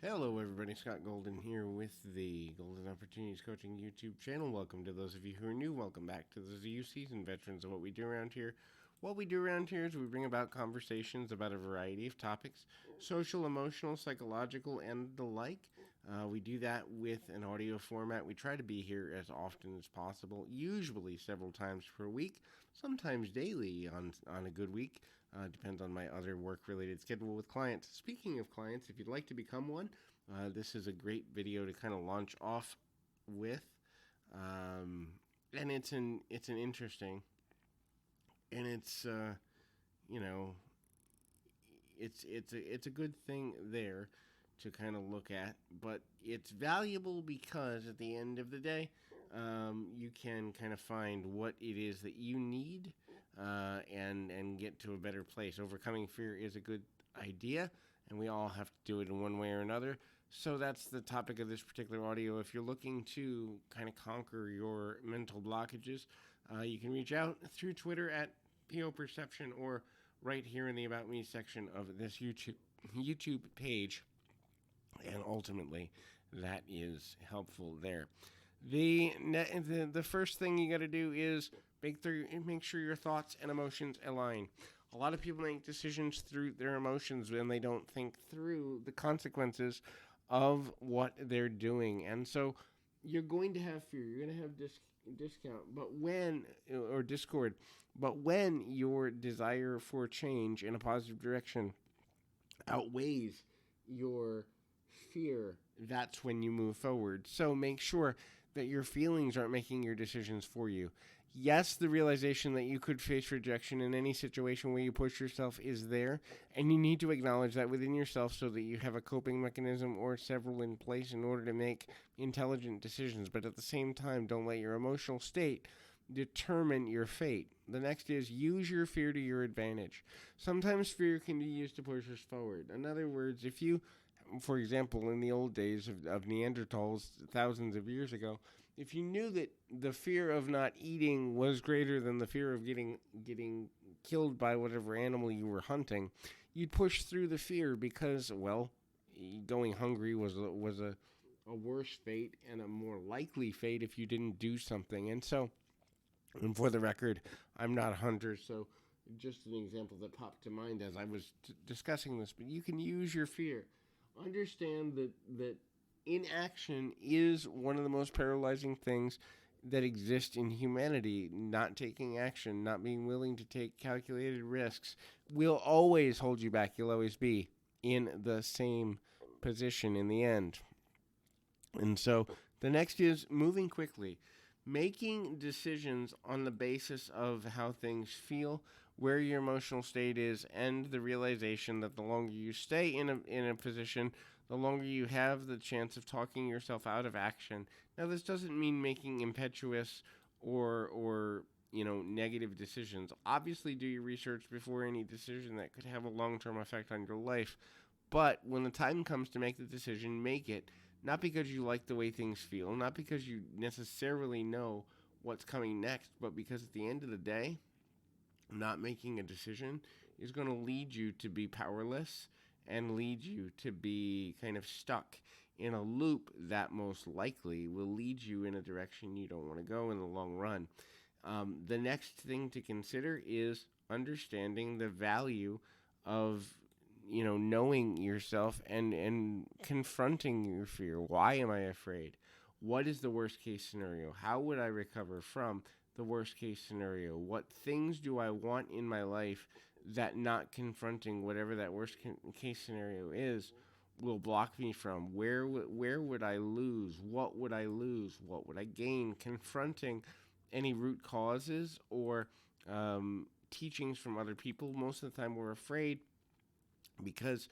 Hello, everybody. Scott Golden here with the Golden Opportunities Coaching YouTube channel. Welcome to those of you who are new. Welcome back to those of you seasoned veterans of what we do around here. What we do around here is we bring about conversations about a variety of topics social, emotional, psychological, and the like. We do that with an audio format. We try to be here as often as possible, usually several times per week, sometimes daily on a good week. Depends on my other work-related schedule with clients. Speaking of clients, if you'd like to become one, this is a great video to kind of launch off with, and it's an interesting, and you know, it's a good thing there to kind of look at, but it's valuable because at the end of the day, you can kind of find what it is that you need and get to a better place. Overcoming fear is a good idea, and we all have to do it in one way or another. So that's the topic of this particular audio. If you're looking to kind of conquer your mental blockages, you can reach out through Twitter at PO Perception or right here in the About Me section of this YouTube page, and ultimately that is helpful there. The first thing you got to do is make sure your thoughts and emotions align. A lot of people make decisions through their emotions when they don't think through the consequences of what they're doing, and so you're going to have fear. You're going to have discord. But when your desire for change in a positive direction outweighs your fear, that's when you move forward. So make sure that your feelings aren't making your decisions for you. Yes, the realization that you could face rejection in any situation where you push yourself is there, and you need to acknowledge that within yourself so that you have a coping mechanism or several in place in order to make intelligent decisions. But at the same time, don't let your emotional state determine your fate. The next is use your fear to your advantage. Sometimes fear can be used to push us forward. In other words, if you, for example, in the old days of Neanderthals thousands of years ago, if you knew that the fear of not eating was greater than the fear of getting killed by whatever animal you were hunting, you'd push through the fear because, well, going hungry was a worse fate and a more likely fate if you didn't do something. And so, and for the record, I'm not a hunter, so just an example that popped to mind as I was discussing this, but you can use your fear. Understand that inaction is one of the most paralyzing things that exist in humanity. Not taking action, not being willing to take calculated risks will always hold you back. You'll always be in the same position in the end. And so the next is moving quickly. Making decisions on the basis of how things feel, where your emotional state is, and the realization that the longer you stay in a position, the longer you have the chance of talking yourself out of action. Now, this doesn't mean making impetuous or negative decisions. Obviously, do your research before any decision that could have a long-term effect on your life. But when the time comes to make the decision, make it. Not because you like the way things feel, not because you necessarily know what's coming next, but because at the end of the day, not making a decision is going to lead you to be powerless and lead you to be kind of stuck in a loop that most likely will lead you in a direction you don't want to go in the long run. The next thing to consider is understanding the value of knowing yourself and confronting your fear. Why am I afraid? What is the worst case scenario? How would I recover from the worst case scenario? What things do I want in my life that not confronting whatever that worst case scenario is will block me from? Where would I lose? What would I lose? What would I gain? Confronting any root causes or teachings from other people. Most of the time we're afraid because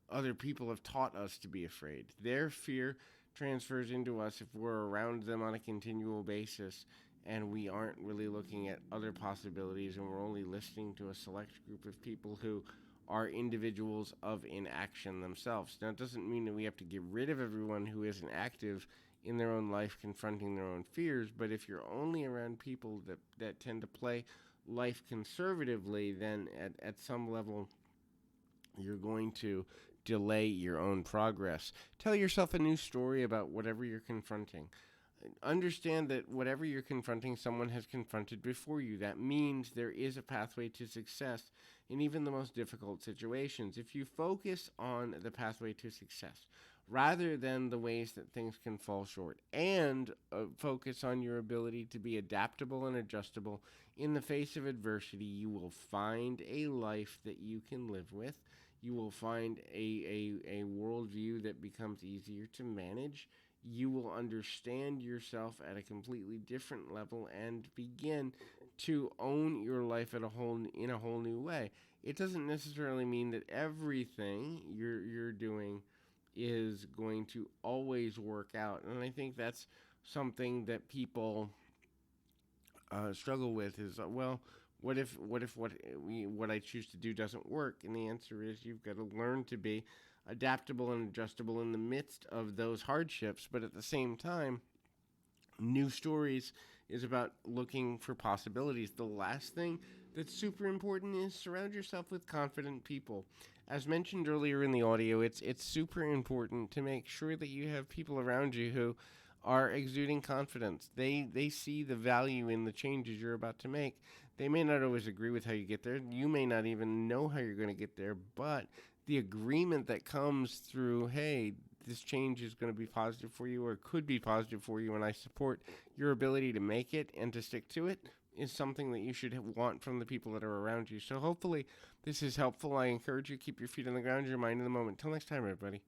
other people have taught us to be afraid. Their fear transfers into us if we're around them on a continual basis and we aren't really looking at other possibilities and we're only listening to a select group of people who are individuals of inaction themselves. Now, it doesn't mean that we have to get rid of everyone who isn't active in their own life confronting their own fears, but if you're only around people that tend to play life conservatively, then at some level you're going to delay your own progress. Tell yourself a new story about whatever you're confronting. Understand that whatever you're confronting, someone has confronted before you. That means there is a pathway to success in even the most difficult situations. If you focus on the pathway to success rather than the ways that things can fall short, and focus on your ability to be adaptable and adjustable in the face of adversity, you will find a life that you can live with. You will find a worldview that becomes easier to manage. You will understand yourself at a completely different level and begin to own your life in a whole new way. It doesn't necessarily mean that everything you're doing is going to always work out, and I think that's something that people struggle with. Is well, what I choose to do doesn't work? And the answer is you've got to learn to be adaptable and adjustable in the midst of those hardships, but at the same time, new stories is about looking for possibilities. The last thing that's super important is surround yourself with confident people. As mentioned earlier in the audio, it's super important to make sure that you have people around you who are exuding confidence. They see the value in the changes you're about to make. They may not always agree with how you get there. You may not even know how you're going to get there, but the agreement that comes through, hey, this change is going to be positive for you or could be positive for you, and I support your ability to make it and to stick to it, is something that you should want from the people that are around you. So hopefully this is helpful. I encourage you to keep your feet on the ground, your mind in the moment. Till next time, everybody.